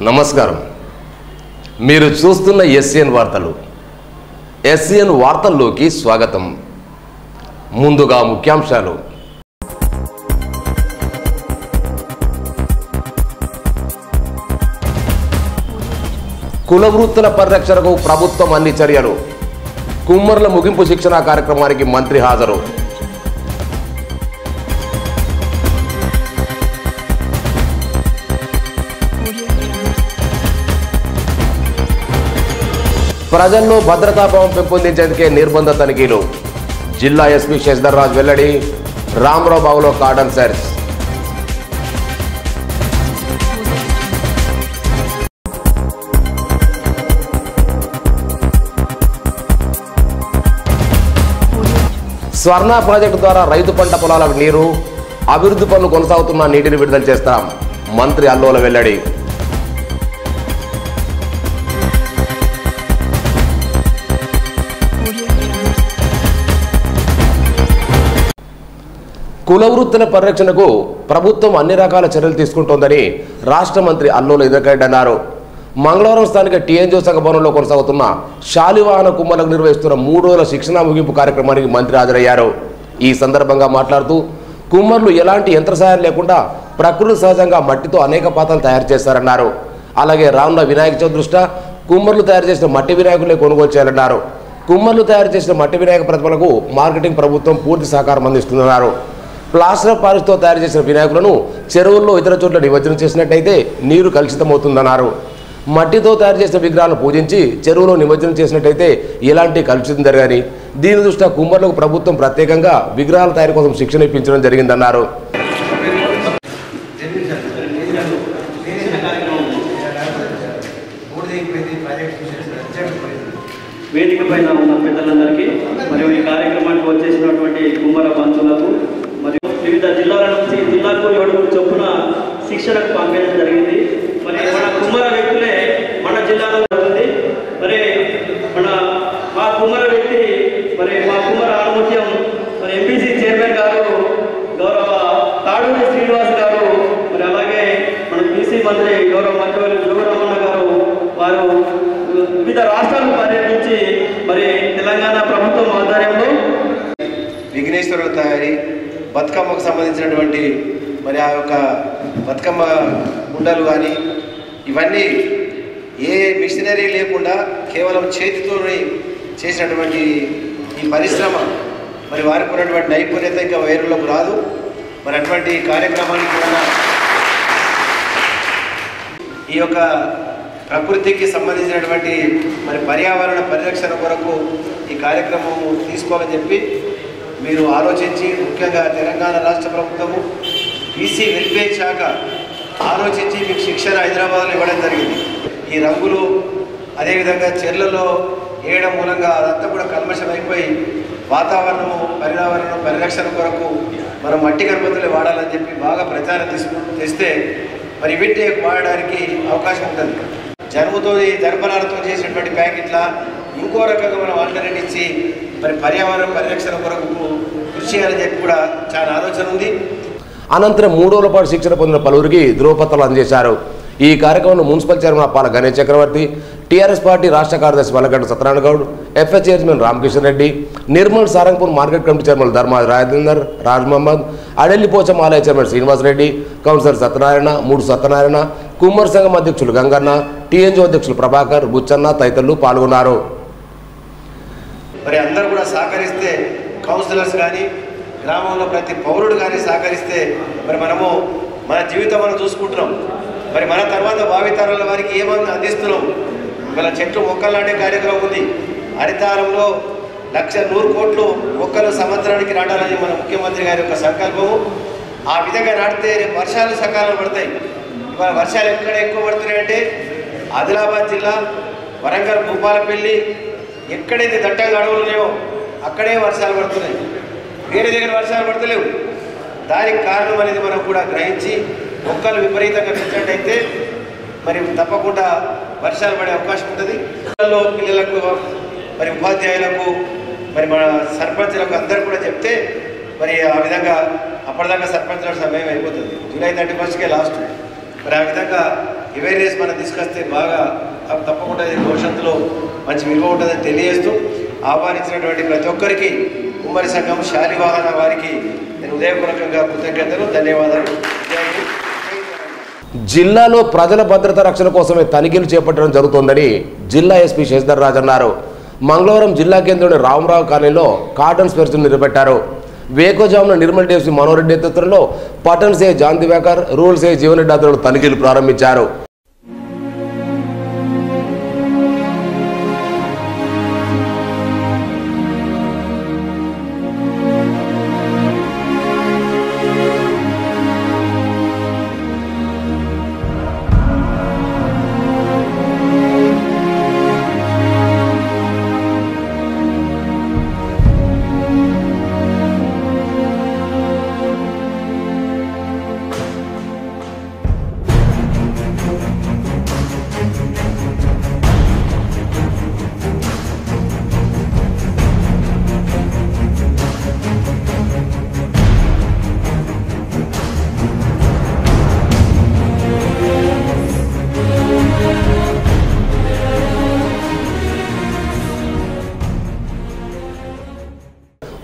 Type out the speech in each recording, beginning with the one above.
నమస్కారం. మీరు చూస్తున్న ఎస్ఎన్ వార్తలు. ఎస్ఎన్ వార్తల్లోకి స్వాగతం. ముందుగా ముఖ్యాంశాలు. కుల వృత్తుల పరిరక్షణకు ప్రభుత్వం అన్ని చర్యలు. కుమ్మరుల ముగింపు శిక్షణ కార్యక్రమానికి మంత్రి హాజరు. ప్రజల్లో భద్రతాభావం పెంపొందించేందుకే నిర్బంధ తనిఖీలు. జిల్లా ఎస్పీ శశిధర్ రాజ్ వెల్లడి. రామరావు బాగులో కార్డన్ సెర్చ్. స్వర్ణ ప్రాజెక్టు ద్వారా రైతు పంట పొలాలకు నీరు, అభివృద్ధి పనులు కొనసాగుతున్న నీటిని విడుదల చేస్తాం. మంత్రి అల్లోల వెల్లడి. కుల వృత్తుల పరిరక్షణకు ప్రభుత్వం అన్ని రకాల చర్యలు తీసుకుంటోందని రాష్ట్ర మంత్రి అల్లోల ఇంద్రకరెడ్డి అన్నారు. మంగళవారం స్థానిక టీఎన్జీ సంఘ భవనంలో కొనసాగుతున్న శాలివాహన కుమ్మలకు నిర్వహిస్తున్న 3 రోజుల శిక్షణా ముగింపు కార్యక్రమానికి మంత్రి హాజరయ్యారు. ఈ సందర్భంగా మాట్లాడుతూ కుమ్మర్లు ఎలాంటి యంత్ర సహాయం లేకుండా ప్రకృతి సహజంగా మట్టితో అనేక పాత్రలు తయారు చేస్తారన్నారు. అలాగే రానున్న వినాయక చవితి దృష్ట్యా కుమ్మర్లు తయారు చేసిన మట్టి వినాయకులే కొనుగోలు చేయాలన్నారు. కుమ్మర్లు తయారు చేసిన మట్టి వినాయక ప్రతిమలకు మార్కెటింగ్ ప్రభుత్వం పూర్తి సహకారం అందిస్తున్నారు. ప్లాస్టర్ ఆఫ్ పారిస్తో తయారు చేసిన వినాయకులను చెరువుల్లో ఇతర చోట్ల నిమజ్జనం చేసినట్టయితే నీరు కలుషితమవుతుందన్నారు. మట్టితో తయారు చేసిన విగ్రహాలను పూజించి చెరువులో నిమజ్జనం చేసినట్టయితే ఎలాంటి కలుషితం జరగని, దీని దృష్ట్యా కుమ్మర్లకు ప్రభుత్వం ప్రత్యేకంగా విగ్రహాల తయారీ కోసం శిక్షణ ఇప్పించడం జరిగిందన్నారు. వేదిక పైన ఉన్న పెద్దలందరికీ మరియు ఈ కార్యక్రమానికి వచ్చేసినటువంటి కుమ్మర బంధువులకు మరియు వివిధ జిల్లాల నుంచి జిల్లాకు 7 చొప్పున శిక్షణకు పంపించడం జరిగింది. మరి మన కుమ్మర వ్యక్తులే మన జిల్లాలో ఉంది. మరి మా కుమ్మర వ్యక్తి మరి మా కుమ్మర ఆనుమత్యం మరి ఎంపీసీ చైర్మన్ గారు గౌరవ తాడూరి శ్రీనివాస్ గారు, మరి అలాగే మన బీసీ మంత్రి గౌరవ మంత్రి జోగురామన్న గారు, వారు వివిధ రాష్ట్రాలను పర్యటించి మరి తెలంగాణ ప్రభుత్వం ఆధ్వర్యంలో విఘ్నేశ్వరుల తయారీ, బతుకమ్మకు సంబంధించినటువంటి మరి ఆ యొక్క బతుకమ్మ ఉండలు కానీ ఇవన్నీ ఏ మిషనరీ లేకుండా కేవలం చేతితో చేసినటువంటి ఈ పరిశ్రమ మరి వారికి ఉన్నటువంటి నైపుణ్యత ఇంకా వేరులకు రాదు. మరి అటువంటి కార్యక్రమానికి కూడా ఈ యొక్క ప్రకృతికి సంబంధించినటువంటి మరి పర్యావరణ పరిరక్షణ కొరకు ఈ కార్యక్రమం తీసుకోవాలని చెప్పి మీరు ఆలోచించి, ముఖ్యంగా తెలంగాణ రాష్ట్ర ప్రభుత్వము బీసీ వెల్ఫేర్ శాఖ ఆలోచించి మీకు శిక్షణ హైదరాబాద్లో ఇవ్వడం జరిగింది. ఈ రంగులు అదేవిధంగా చెర్లలో వేయడం మూలంగా అదంతా కూడా కల్మషం అయిపోయి వాతావరణము పర్యావరణం పరిరక్షణ కొరకు మనం మట్టి గణపతులే వాడాలని చెప్పి బాగా ప్రచారం తెస్తే మరి వీటిని వాడడానికి అవకాశం ఉంటుంది. జనుముతో జనపనాలతో చేసినటువంటి ప్యాకెట్ల ఇంకో రకంగా మనం ఆల్టర్నేట్ ఇచ్చి మరి పర్యావరణ పరిరక్షణ కొరకు కృషి చేయాలని చెప్పి కూడా చాలా ఆలోచన ఉంది. అనంతరం 3 రోజుల పాటు శిక్షణ పొందిన పలువురికి ధృవపత్రాలు అందజేశారు. ఈ కార్యక్రమంలో municipal chairman Appala Ganesh Chakravarthi, TRS party రాష్ట్ర కార్యదర్శి Vallagadda Satyanarayana Goud, FS chairman Ramakishan Reddy, Nirmal Sarangapur market committee chairman Dharma Rajender, Raj Mohammad, Adellipocham ఆలయ చైర్మన్ శ్రీనివాస్ రెడ్డి, కౌన్సిలర్ సత్యనారాయణ, మూడు సత్యనారాయణ, కుమ్మర్ సంఘం అధ్యక్షులు గంగన్న, టీఎన్జీ అధ్యక్షులు ప్రభాకర్, బుచ్చన్న తదితరులు పాల్గొన్నారు. మరి అందరూ కూడా సహకరిస్తే, కౌన్సిలర్స్ కానీ గ్రామంలో ప్రతి పౌరుడు కానీ సహకరిస్తే మరి మనము మన జీవితం మనం చూసుకుంటున్నాం. మరి మన తర్వాత భావితరాల వారికి ఏమన్నా అందిస్తున్నాం. ఇవాళ చెట్లు మొక్కలు నాటే కార్యక్రమం ఉంది. హరితారంలో 1,100 కోట్లు మొక్కలు సంవత్సరానికి నాటాలని మన ముఖ్యమంత్రి గారి యొక్క సంకల్పము. ఆ విధంగా నాటితే వర్షాలు సకాలంలో పడతాయి. ఇవాళ వర్షాలు ఎక్కడ ఎక్కువ పడుతున్నాయంటే ఆదిలాబాద్ జిల్లా, వరంగల్, భూపాలపల్లి ఎక్కడైతే దట్టంగా అడవులు ఉన్నాయో అక్కడే వర్షాలు పడుతున్నాయి. వేరే దగ్గర వర్షాలు పడతలేవు. దానికి కారణం అనేది మనం కూడా గ్రహించి మొక్కలు విపరీతంగా పెంచినట్టయితే మరి తప్పకుండా వర్షాలు పడే అవకాశం ఉంటుంది. పిల్లలకు మరి ఉపాధ్యాయులకు మరి మన సర్పంచులకు అందరూ కూడా చెప్తే మరి ఆ విధంగా అప్పటిదాకా సర్పంచుల సమయం అయిపోతుంది. జూలై 31కే లాస్ట్. మరి ఆ విధంగా అవేర్నెస్ మనం తీసుకొస్తే బాగా తప్పకుండా భవిష్యత్తులో మంచి విలువ ఉంటుందని తెలియజేస్తూ ఆహ్వానించినటువంటి ప్రతి ఒక్కరికి కుమ్మరి సంఘం శాలివాహన వారికి నేను ఉదయపూర్వకంగా కృతజ్ఞతలు, ధన్యవాదాలు. జిల్లాలో ప్రజల భద్రత రక్షణ కోసమే తనిఖీలు చేపట్టడం జరుగుతోందని జిల్లా ఎస్పీ శశిధర్ రాజ్ అన్నారు. మంగళవారం జిల్లా కేంద్రంలోని రామరావు కాలనీలో కార్డన్ స్పెర్స్ను నిలబెట్టారు. వేకోజామున నిర్మల్ డీఎస్పీ మనోహర్ రెడ్డి నేతృత్వంలో పట్టణ సే జాన్ దివాకర్, రూరల్ సే జీవన్ రెడ్డి ఆధ్వర్యంలో తనిఖీలు ప్రారంభించారు.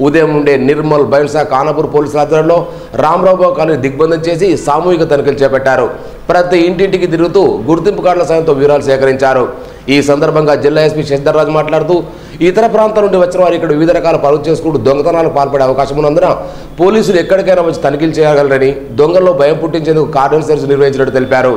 ఉదయం నుండే నిర్మల్, బైన్సా, కానాపూర్ పోలీసుల ఆధ్వర్యంలో రామరావు కాలనీ దిగ్బంధం చేసి సామూహిక తనిఖీలు చేపట్టారు. ప్రతి ఇంటింటికి తిరుగుతూ గుర్తింపు కార్డుల సాయంతో వివరాలు సేకరించారు. ఈ సందర్భంగా జిల్లా ఎస్పీ శశిధర్ రాజ్ మాట్లాడుతూ ఇతర ప్రాంతాల నుండి వచ్చిన వారు ఇక్కడ వివిధ రకాల పనులు చేసుకుంటూ దొంగతనాలకు పాల్పడే అవకాశం ఉన్నందున పోలీసులు ఎక్కడికైనా వచ్చి తనిఖీలు చేయగలరని, దొంగల్లో భయం పుట్టించేందుకు కార్డన్ సెర్చ్ నిర్వహించినట్టు తెలిపారు.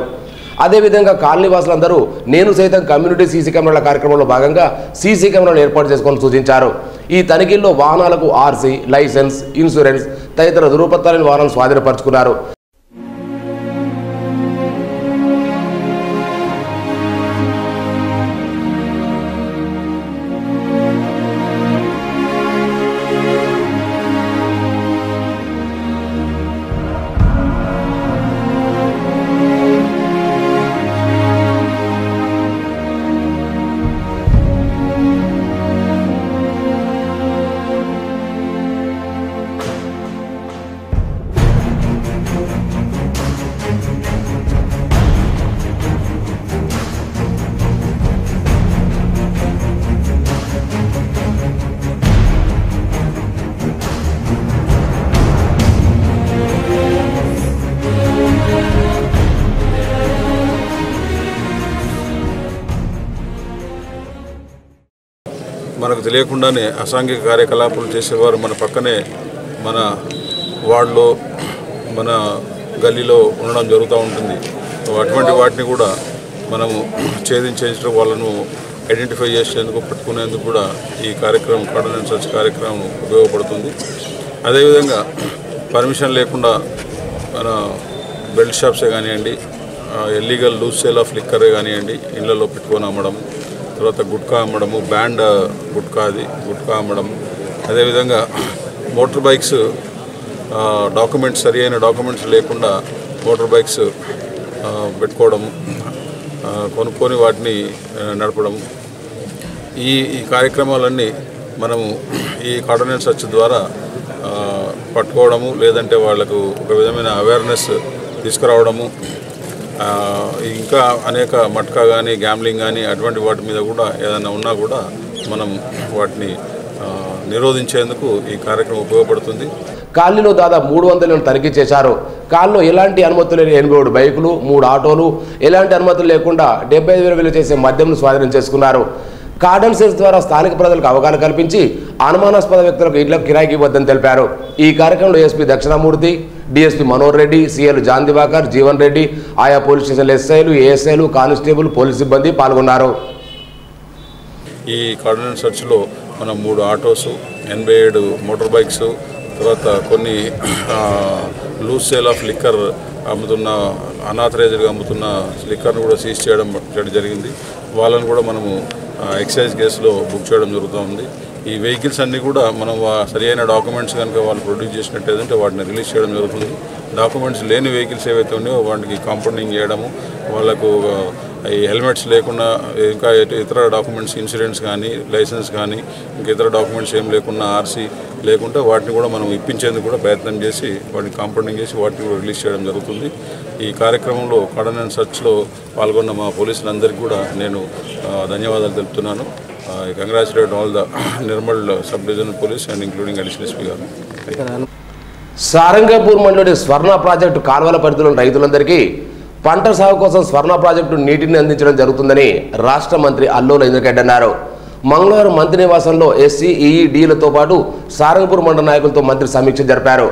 అదేవిధంగా కాలనీ వాసులందరూ నేను సైతం కమ్యూనిటీ సీసీ కెమెరాల కార్యక్రమంలో భాగంగా సీసీ కెమెరాలు ఏర్పాటు చేసుకోవాలని సూచించారు. ఈ తనిఖీల్లో వాహనాలకు ఆర్సీ, లైసెన్స్, ఇన్సూరెన్స్ తదితర ధృవపత్రాలను వాహనాలు స్వాధీనపరుచుకున్నారు. మనకు తెలియకుండానే అసాంఘిక కార్యకలాపాలు చేసేవారు మన పక్కనే, మన వార్డులో, మన గల్లీలో ఉండడం జరుగుతూ ఉంటుంది. అటువంటి వాటిని కూడా మనము ఛేదించేందుకు, వాళ్ళను ఐడెంటిఫై చేసేందుకు, పట్టుకునేందుకు కూడా ఈ కార్యక్రమం, కార్డన్ అండ్ సెర్చ్ కార్యక్రమం ఉపయోగపడుతుంది. అదేవిధంగా పర్మిషన్ లేకుండా మన బెల్ట్ షాప్సే కానివ్వండి, ఇల్లీగల్ లూజ్ సేల్ ఆఫ్ లిక్కరే కానివ్వండి, ఇళ్లలో పెట్టుకొని అమ్మడం, తర్వాత గుట్కా అమ్మడము, బ్యాండ్ గుట్కా అమ్మడము, అదేవిధంగా మోటార్ బైక్స్ డాక్యుమెంట్స్, సరి అయిన డాక్యుమెంట్స్ లేకుండా మోటార్ బైక్స్ పెట్టుకోవడము, కొనుక్కొని వాటిని నడపడము, ఈ కార్యక్రమాలన్నీ మనము ఈ కార్డన్ అండ్ సెర్చ్ ద్వారా పట్టుకోవడము, లేదంటే వాళ్లకు ఒక విధమైన అవేర్నెస్ తీసుకురావడము, ఇంకా అనేక మట్కా కానీ, గ్యాంబ్లింగ్ కానీ అటువంటి వాటి మీద కూడా ఏదైనా ఉన్నా కూడా మనం వాటిని నిరోధించేందుకు ఈ కార్యక్రమం ఉపయోగపడుతుంది. కాలనీలో దాదాపు 300 తనిఖీ చేశారు. కాలనీలో ఎలాంటి అనుమతులు లేని 87 బైకులు, 3 ఆటోలు, ఎలాంటి అనుమతులు లేకుండా 75,000 విలువ చేసే మద్యంను స్వాధీనం చేసుకున్నారు. కార్డన్ సెర్చ్ ద్వారా స్థానిక ప్రజలకు అవగాహన కల్పించి అనుమానాస్పద వ్యక్తులకు ఇళ్లకు కిరాయికి ఇవ్వద్దని తెలిపారు. ఈ కార్యక్రమంలో SP Dakshinamurthy, DSP Manohar Reddy, CL John Diwakar, Jeevan Reddy, ఆయా పోలీస్ స్టేషన్ల ఎస్ఐలు, ఏఎస్ఐలు, కానిస్టేబుల్, పోలీస్ సిబ్బంది పాల్గొన్నారు. ఈ కార్డన్ అండ్ సెర్చ్లో మనం 3 ఆటోస్, 87 మోటార్ బైక్స్, తర్వాత కొన్ని లూజ్ సేల్ ఆఫ్ లిక్కర్ అమ్ముతున్న, అనాథరైజ్డ్గా అమ్ముతున్న లిక్కర్ను కూడా సీజ్ చేయడం జరిగింది. వాళ్ళని కూడా మనము ఎక్సైజ్ కేసులో బుక్ చేయడం జరుగుతుంది. ఈ వెహికల్స్ అన్నీ కూడా మనం సరైన డాక్యుమెంట్స్ కనుక వాళ్ళు ప్రొడ్యూస్ చేసినట్టయితే వాటిని రిలీజ్ చేయడం జరుగుతుంది. డాక్యుమెంట్స్ లేని వెహికల్స్ ఏవైతే ఉన్నాయో వాటికి కాంపౌండింగ్ చేయడము, వాళ్ళకు ఈ హెల్మెట్స్ లేకుండా ఇంకా ఇతర డాక్యుమెంట్స్ ఇన్సూరెన్స్ కానీ లైసెన్స్ కానీ ఇంకా ఇతర డాక్యుమెంట్స్ ఏం లేకుండా ఆర్సీ లేకుంటే వాటిని కూడా మనం ఇప్పించేందుకు కూడా ప్రయత్నం చేసి వాటిని కాంపౌండింగ్ చేసి వాటిని కూడా రిలీజ్ చేయడం జరుగుతుంది. ఈ కార్యక్రమంలో కార్డన్ అండ్ సర్చ్లో పాల్గొన్న మా పోలీసులందరికీ కూడా నేను ధన్యవాదాలు తెలుపుతున్నాను. Congratulate all the Nirmal sub divisional police and including additional SP గారు. సారంగపూర్ మండలి స్వర్ణ ప్రాజెక్టు కాల్వల పరిధిలోని రైతులందరికీ పంట సాగు కోసం స్వర్ణ ప్రాజెక్టు నీటిని అందించడం జరుగుతుందని రాష్ట్ర మంత్రి అల్లోల ఇంద్రకరెడ్డి అన్నారు. మంగళవారం మంత్రి నివాసంలో ఎస్సీ ఈఈడీలతో పాటు సారంగపూర్ మండల నాయకులతో మంత్రి సమీక్ష జరిపారు.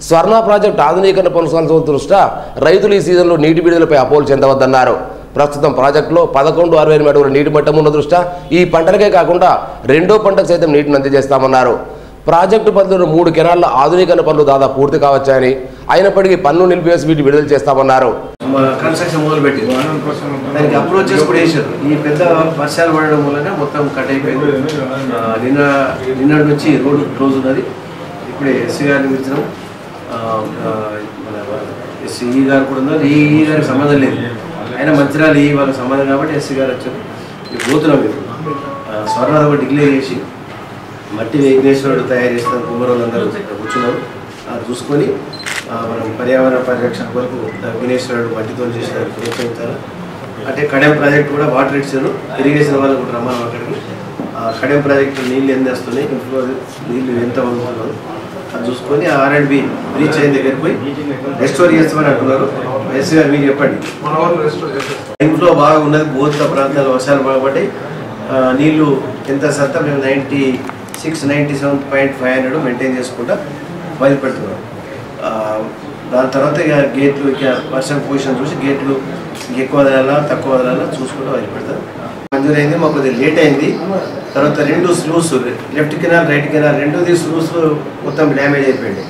స్వర్ణ ప్రాజెక్టు ఆధునీకరణ పనుల దృష్ట్యా రైతులు ఈ సీజన్లో నీటి విడుదలపై అపోహలు చెందవద్దన్నారు. ప్రస్తుతం ప్రాజెక్టులో 1168 అడుగుల నీటి మట్టం ఉన్న దృష్ట్యా ఈ పంటలకే కాకుండా రెండో పంటకు సైతం నీటిని అందజేస్తామన్నారు. ప్రాజెక్టు పరిధిలో 3 కెనాళ్ల ఆధునీకరణ పనులు దాదాపు పూర్తి కావచ్చాయని, అయినప్పటికీ పన్ను నిలిపివేసి వీటి విడుదల చేస్తామన్నారు. కన్స్ట్రక్షన్ మొదలుపెట్టి దానికి అప్రోచెస్ కూడా వేసారు. ఈ పెద్ద వర్షాలు పడడం వల్లనే మొత్తం కట్ అయిపోయింది. నిన్నటి నుంచి రోడ్డు క్లోజ్ ఉన్నది. ఇప్పుడే ఎస్సీ గారిని పిలిచినాం. మన ఎస్సీ గారు కూడా ఉన్నారు. ఈ గారికి సంబంధం లేదు, అయినా మంచిర్యాల ఈ వాళ్ళకి సంబంధం కాబట్టి ఎస్సీ గారు వచ్చారు. ఈ పోతున్నాం మీరు స్వర్ణ కూడా డిక్లేర్ చేసి మట్టి విఘ్నేశ్వరుడు తయారు చేసిన కుమ్మరోళ్ళందరూ కూర్చున్నారు. అది చూసుకొని మనం పర్యావరణ పరిరక్షణ కొరకు విఘ్నేశ్వరుడు మట్టితో చేసిన ప్రోత్సహించాలి. అంటే కడెం ప్రాజెక్ట్ కూడా వాటర్ ఇచ్చారు. ఇరిగేషన్ వాళ్ళు కూడా రమ్మని అక్కడికి కడెం ప్రాజెక్టు నీళ్ళు ఎన్ని వస్తున్నాయి, ఇంట్లో నీళ్ళు ఎంత వదులుతున్నారు అది చూసుకొని R&B బ్రీచ్ అయిన దగ్గరికి పోయి రెస్టోర్ చేస్తామని అంటున్నారు. ఎస్సీ గారు మీరు చెప్పండి. ఇంట్లో బాగా ఉన్నది భూత ప్రాంతాలు వర్షాలు బాగుపడ్డాయి. నీళ్లు ఎంత శాతం మేము 97.500 మెయింటైన్ చేసుకుంటా వదిలిపెడుతున్నాం. దాని తర్వాత ఇక గేట్లు ఇక వర్షం పొజిషన్ చూసి గేట్లు ఎక్కువ వదలాలా తక్కువ వదలాలా చూసుకుంటూ వదిలిపెడతాం. మంజూరైంది. మాకు కొద్దిగా లేట్ అయింది. తర్వాత 2 sluice left canal right canal 2 sluice మొత్తం డ్యామేజ్ అయిపోయింది.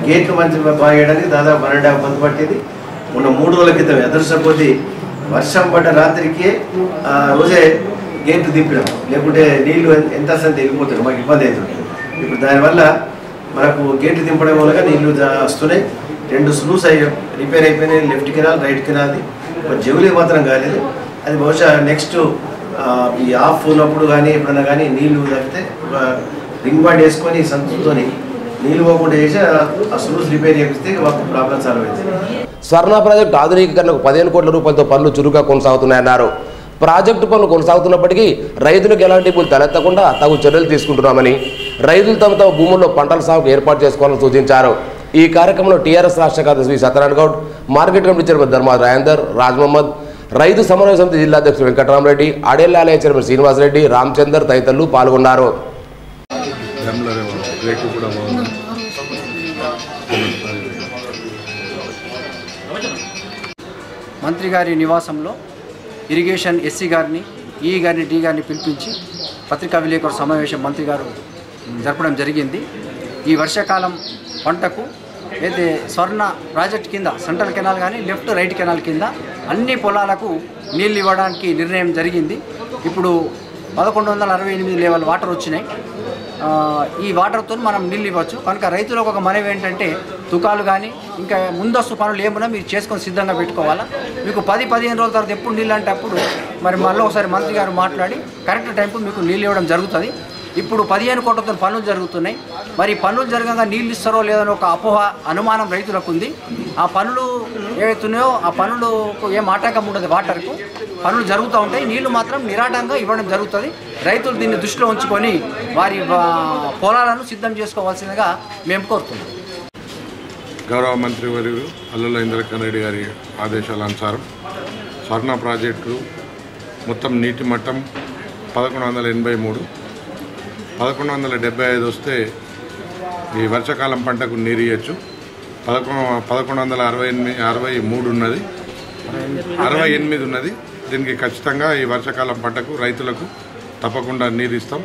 గేట్లు మంచి బాగా వేయడానికి దాదాపు 1.5 మంత్ పట్టింది. మొన్న 3 రోజుల క్రితం అదృష్టం కొద్ది వర్షం పడ్డ రాత్రికి రోజే గేట్లు దింపడం, లేకుంటే నీళ్లు ఎంత సంత వెళ్ళిపోతుంది, మాకు ఇబ్బంది అవుతుంది. ఇప్పుడు దానివల్ల మనకు గేట్లు దింపడం వల్ల నీళ్లు వస్తున్నాయి. 2 స్లూస్ రిపేర్ అయిపోయినాయి. లెఫ్ట్ కెనాల్ రైట్ కెనాల్ది జవులీ మాత్రం కాలేదు. అది బహుశా నెక్స్ట్ ఈ ఆఫ్ ఉన్నప్పుడు కానీ ఎప్పుడన్నా కానీ నీళ్లు తగ్గితే ఒక రింగ్ బాడ్ వేసుకొని సంతతో నీళ్ళు పోకుండా చేసి ఆ స్లూస్ రిపేర్ చేపిస్తే మాకు ప్రాబ్లం సాల్వ్ అవుతుంది. స్వర్ణ ప్రాజెక్టు ఆధునీకరణకు 15 కోట్ల రూపాయలతో పనులు చురుగ్గా కొనసాగుతున్నాయన్నారు. ప్రాజెక్టు పనులు కొనసాగుతున్నప్పటికీ రైతులకు ఎలాంటి ఇబ్బందులు తలెత్తకుండా తగు చర్యలు తీసుకుంటున్నామని, రైతులు తమ భూముల్లో పంటల సాగుకు ఏర్పాటు చేసుకోవాలని సూచించారు. ఈ కార్యక్రమంలో టీఆర్ఎస్ రాష్ట్ర కార్యదర్శి Satyanarayana Goud, market committee chairman Dharma Rajender, Raj Mohammad, రైతు సమన్వయ సమితి జిల్లా అధ్యక్షుడు వెంకటరామరెడ్డి, అడేళ్ల ఆలయ చైర్మన్ శ్రీనివాసరెడ్డి, రామచందర్ తదితరులు పాల్గొన్నారు. మంత్రి గారి నివాసంలో ఇరిగేషన్ ఎస్సీ గారిని, ఈ గారిని, డి గారిని పిలిపించి పత్రికా విలేకరుల సమావేశం మంత్రి గారు జరపడం జరిగింది. ఈ వర్షాకాలం పంటకు అయితే స్వర్ణ ప్రాజెక్ట్ కింద సెంట్రల్ కెనాల్ కానీ లెఫ్ట్ రైట్ కెనాల్ కింద అన్ని పొలాలకు నీళ్ళు ఇవ్వడానికి నిర్ణయం జరిగింది. ఇప్పుడు 1168 లెవెల్ వాటర్ వచ్చినాయి. ఈ వాటర్తో మనం నీళ్ళు ఇవ్వచ్చు. కనుక రైతులకు ఒక మనవి ఏంటంటే తుకాలు కానీ ఇంకా ముందస్తు పనులు ఏమన్నా మీరు చేసుకొని సిద్ధంగా పెట్టుకోవాలా. మీకు 10-15 రోజుల తర్వాత ఎప్పుడు నీళ్ళు అంటే అప్పుడు మరి మళ్ళీ ఒకసారి మంత్రి గారు మాట్లాడి కరెక్ట్ టైంకు మీకు నీళ్ళు ఇవ్వడం జరుగుతుంది. ఇప్పుడు 15 కోట్లతో పనులు జరుగుతున్నాయి. మరి పనులు జరగగా నీళ్ళు ఇస్తారో లేదని ఒక అపోహ అనుమానం రైతులకు ఉంది. ఆ పనులు ఏవైతున్నాయో ఆ పనులకు ఏం ఆటంకం ఉండదు. వాటర్కు పనులు జరుగుతూ ఉంటాయి. నీళ్లు మాత్రం నిరాటంగా ఇవ్వడం జరుగుతుంది. రైతులు దీన్ని దృష్టిలో ఉంచుకొని వారి పొలాలను సిద్ధం చేసుకోవాల్సిందిగా మేము కోరుతున్నాం. గౌరవ మంత్రి వర్యులు అల్లుల ఇంద్రకరెడ్డి గారి ఆదేశాల అనుసారం స్వర్ణ ప్రాజెక్టు మొత్తం నీటి మట్టం 1183, 1175 వస్తే ఈ వర్షాకాలం పంటకు నీరు ఇవ్వచ్చు. 1163 ఉన్నది, 68 ఉన్నది. దీనికి ఖచ్చితంగా ఈ వర్షాకాలం పంటకు రైతులకు తప్పకుండా నీరు ఇస్తాం.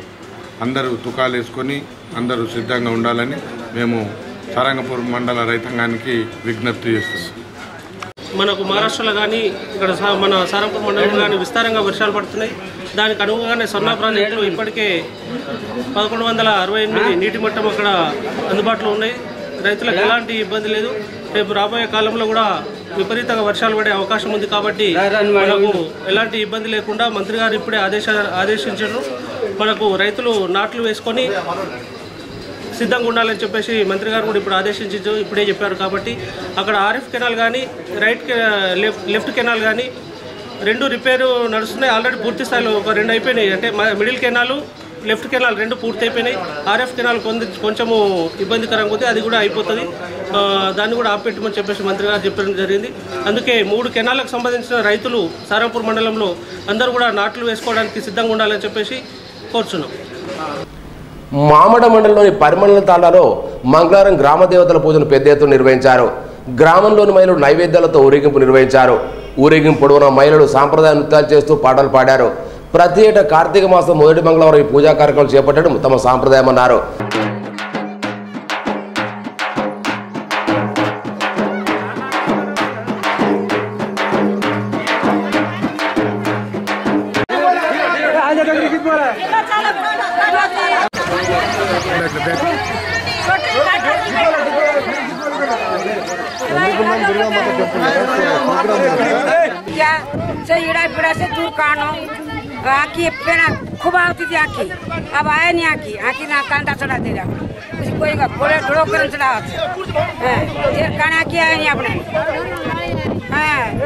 అందరూ తుకాలు వేసుకొని అందరూ సిద్ధంగా ఉండాలని మేము సారంగపూర్ మండల రైతాంగానికి విజ్ఞప్తి చేస్తున్నాం. మనకు మహారాష్ట్రలో కానీ ఇక్కడ మన సారంగపూర్ మండలంలో కానీ విస్తారంగా వర్షాలు పడుతున్నాయి. దానికి అనుగుణంగానే స్వర్ణ ప్రాజెక్టులో ఇప్పటికే 1168 నీటి మట్టం అక్కడ అందుబాటులో ఉన్నాయి. రైతులకు ఎలాంటి ఇబ్బంది లేదు. రేపు రాబోయే కాలంలో కూడా విపరీతంగా వర్షాలు పడే అవకాశం ఉంది కాబట్టి మనకు ఎలాంటి ఇబ్బంది లేకుండా మంత్రి గారు ఇప్పుడే ఆదేశించారు. మనకు రైతులు నాట్లు వేసుకొని సిద్ధంగా ఉండాలని చెప్పేసి మంత్రి గారు కూడా ఇప్పుడు ఆదేశించారు, ఇప్పుడే చెప్పారు. కాబట్టి అక్కడ ఆర్ఎఫ్ కెనాల్ కానీ లెఫ్ట్ కెనాల్ కానీ 2 రిపేరు నడుస్తున్నాయి. ఆల్రెడీ పూర్తి స్థాయిలో ఒక 2 అయిపోయినాయి. అంటే మిడిల్ కెనాల్ లెఫ్ట్ కెనాల్ 2 పూర్తి అయిపోయినాయి. ఆర్ఎఫ్ కెనాల్ కొంచెము ఇబ్బందికరంగా ఉంది, అది కూడా అయిపోతుంది. దాన్ని కూడా ఆపెట్టమని చెప్పేసి మంత్రి గారు చెప్పడం జరిగింది. అందుకే 3 కెనాలకు సంబంధించిన రైతులు సారంపూర్ మండలంలో అందరూ కూడా నాట్లు వేసుకోవడానికి సిద్ధంగా ఉండాలని చెప్పేసి కోరుచున్నాం. మామడ మండలంలోని పరిమళ తాండాలో మంగళవారం గ్రామ దేవతల పూజను పెద్ద ఎత్తున నిర్వహించారు. గ్రామంలోని మహిళలు నైవేద్యాలతో ఊరేగింపు నిర్వహించారు. ఊరేగింపు పొడవున మహిళలు సాంప్రదాయ నృత్యాలు చేస్తూ పాటలు పాడారు. ప్రతి ఏటా కార్తీక మాసం మొదటి మంగళవారం ఈ పూజా కార్యక్రమం చేపట్టడం తమ సాంప్రదాయమన్నారు. से दूर कानो आँखी पेना खूब आती थी आँखी, अब आया नहीं आँखी ना कांदा चढ़ा दे रहा कोई बोले ढोड़ो करन चढ़ा काने आँखी आया नहीं अपने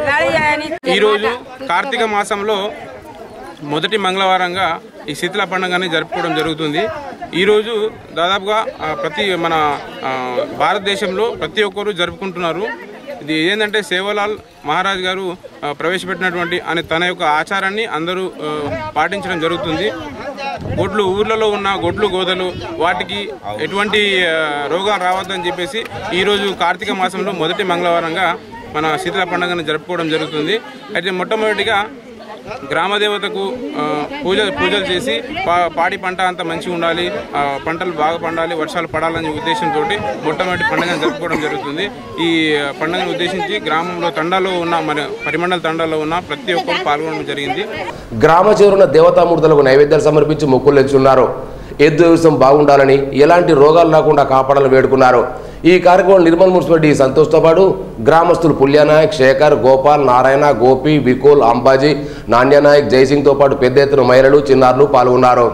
नाड़ी आया नहीं. ఈ రోజు కార్తీక మాసంలో మొదటి మంగళవారంగా ఈ శీతల పండుగని జరుపుకోవడం జరుగుతుంది. ఈరోజు దాదాపుగా మన భారతదేశంలో ప్రతి ఒక్కరూ జరుపుకుంటున్నారు. ఇది ఏంటంటే సేవలాల్ మహారాజ్ గారు ప్రవేశపెట్టినటువంటి తన యొక్క ఆచారాన్ని అందరూ పాటించడం జరుగుతుంది. గొడ్లు ఊర్లలో ఉన్న గొడ్లు గోదలు వాటికి ఎటువంటి రోగాలు రావద్దని చెప్పేసి ఈరోజు కార్తీక మాసంలో మొదటి మంగళవారంగా మన శీతల పండుగను జరుపుకోవడం జరుగుతుంది. అయితే మొట్టమొదటిగా గ్రామదేవతకు పూజలు చేసి పాడి పంట అంతా మంచిగా ఉండాలి, పంటలు బాగా పండాలి, వర్షాలు పడాలనే ఉద్దేశంతో మొట్టమొదటి పండుగను జరుపుకోవడం జరుగుతుంది. ఈ పండుగను ఉద్దేశించి గ్రామంలో తండాలో ఉన్న మన పరిమండల తండాలో ఉన్న ప్రతి ఒక్కరు పాల్గొనడం జరిగింది. గ్రామ చివరున్న దేవతామూర్తులకు నైవేద్యాలు సమర్పించి మొక్కులు తెచ్చున్నారు. ఎద్దు వ్యవసాయం బాగుండాలని, ఎలాంటి రోగాలు రాకుండా కాపాడాలని వేడుకున్నారు. ఈ కార్యక్రమం నిర్మల్ మున్సిపాలిటీ సంతోష్తో పాటు గ్రామస్తులు పుల్యానాయక్, శేఖర్, గోపాల్, నారాయణ, గోపి, వికోల్, అంబాజీ, నాణ్యనాయక్, జైసింగ్తో పాటు పెద్ద ఎత్తున మహిళలు, చిన్నారులు పాల్గొన్నారు.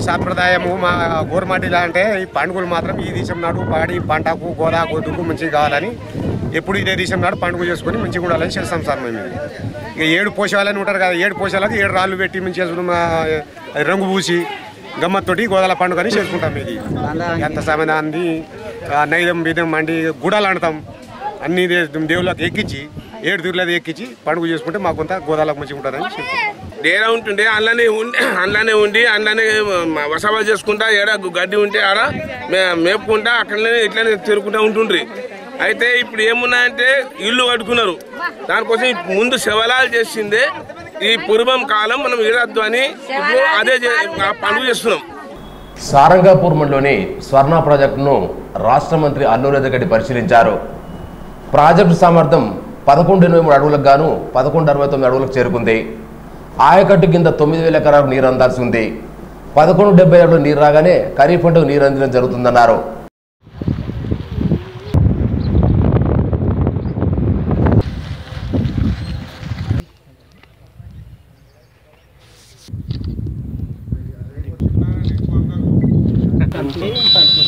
సాంప్రదాయము మా గోర్మాటిలా అంటే ఈ పండుగలు మాత్రం ఈ దేశం నాడు పాడి పంటకు గోదా గొద్దుకు మంచిగా కావాలని ఎప్పుడు ఇదే దేశం నాడు పండుగ చేసుకొని మంచిగా ఉండాలని చేస్తాం సార్ మేము. ఇక 7 పోషాలని ఉంటారు కదా, 7 పోషాలకు 7 రాళ్ళు పెట్టి మంచిగా రంగు పూసి గమ్మత్తోటి గోదాల పండుగని చేసుకుంటాం. ఇది ఎంత సమయాన్ని నైదం బిదం అండి గుడాలు ఆడతాం. అన్ని దేవుళ్ళకి ఎక్కించి 7 తీర్లది ఎక్కించి పండుగ చేసుకుంటే మాకు కొంత గోదాలకు మంచిగా ఉంటుందని డేరా ఉంటుండే అందులోనే ఉండి అందులోనే వసవాలు చేసుకుంటా ఏడా గడ్డి ఉంటే ఆడ మేపుకుంటా అక్కడనే ఇట్లనే తిరుగుకుంటా ఉంటుండ్రి. అయితే ఇప్పుడు ఏమున్నాయంటే ఇల్లు కట్టుకున్నారు. దానికోసం ముందు శివలాలు చేసిందే ఈ పూర్వం కాలం మనం ఇడద్దు అని ఇప్పుడు అదే పండుగ చేస్తున్నాం. సారంగాపూర్ మండలంలోని స్వర్ణ ప్రాజెక్టును రాష్ట్ర మంత్రి అల్లూరి ఎదగడ్డి పరిశీలించారు. ప్రాజెక్టు సామర్థ్యం 1183 అడుగులకు గాను 1169 అడుగులకు చేరుకుంది. ఆయకట్టు కింద 9000 ఎకరాలకు నీరు అందాల్సి ఉంది. 1170 అడుగులు నీరు రాగానే ఖరీఫ్ పంటకు నీరు అందించడం జరుగుతుందన్నారు.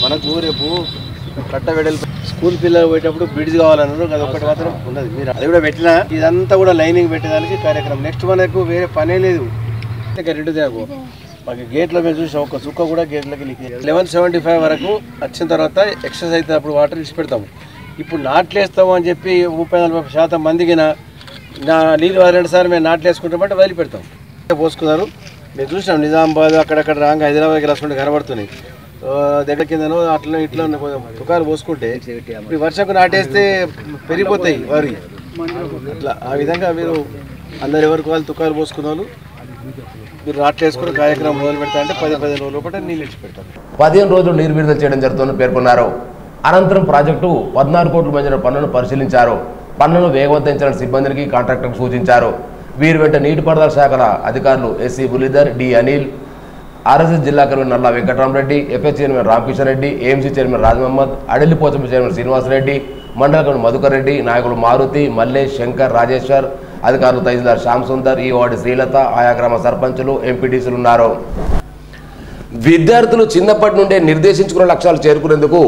మనకు రేపు కట్ట వెడల్పు స్కూల్ పిల్లలు పోయేటప్పుడు బ్రిడ్జ్ కావాలన్నారు. అది ఒకటి మాత్రం ఉన్నది. మీరు అది కూడా పెట్టినా ఇదంతా కూడా లైనింగ్ పెట్టేదానికి కార్యక్రమం. నెక్స్ట్ మనకు వేరే పనే లేదు. రెండు దాకు మాకు గేట్లో మేము చూసాం, ఒక చుక్క కూడా గేట్లకి 1175 వరకు వచ్చిన తర్వాత ఎక్సెస్ అయితే అప్పుడు వాటర్ ఇచ్చి పెడతాము. ఇప్పుడు నాట్లేస్తాము అని చెప్పి 30-40% మందికి నా నీళ్ళు 2 సార్లు మేము నాట్లేసుకుంటామంటే వదిలిపెడతాం. పోసుకున్నారు. మేము చూసినాం నిజామాబాద్ అక్కడక్కడ రాంగ్ హైదరాబాద్కి రాసుకుంటే కనబడుతున్నాయి. దగ్గర కిందనో అట్లా ఇట్లా తుకాలు పోసుకుంటే ఇప్పుడు వర్షకు నాటేస్తే పెరిగిపోతాయి వరి. అట్లా ఆ విధంగా మీరు అందరు ఎవరికి వాళ్ళు తుకాలు పోసుకున్న వాళ్ళు మీరు నాట్లేసుకుని కార్యక్రమం మొదలు పెడతా అంటే 10-15 రోజుల లోపల నీళ్ళు ఇచ్చి పెడతాం. 15 రోజులు నీరు విడుదల చేయడం జరుగుతుందని పేర్కొన్నారు. అనంతరం ప్రాజెక్టు 14 కోట్ల మందిన పనులను పరిశీలించారు. పనులను వేగవంతం సిబ్బందికి కాంట్రాక్టర్కు సూచించారు. వీరి వెంట నీటిపారుదల శాఖల అధికారులు SC Muralidhar, D Anil, RSS జిల్లా convener Nalla Venkataramareddy, FS chairman Ramakishan Reddy, AMC chairman Rajamohammad, Adali Pochamma chairman Srinivasareddy, మండల కన్వీనర్ మధుకర్ రెడ్డి, నాయకులు మారుతి, మల్లేష్, శంకర్, రాజేశ్వర్, అధికారులు తహసీల్దార్ శ్యామ్ సుందర్, ఈ వార్డు శ్రీలత, ఆయా గ్రామ సర్పంచులు, ఎంపీటీసీలు ఉన్నారు. విద్యార్థులు చిన్నప్పటి నుండే నిర్దేశించుకున్న లక్ష్యాలు చేరుకునేందుకు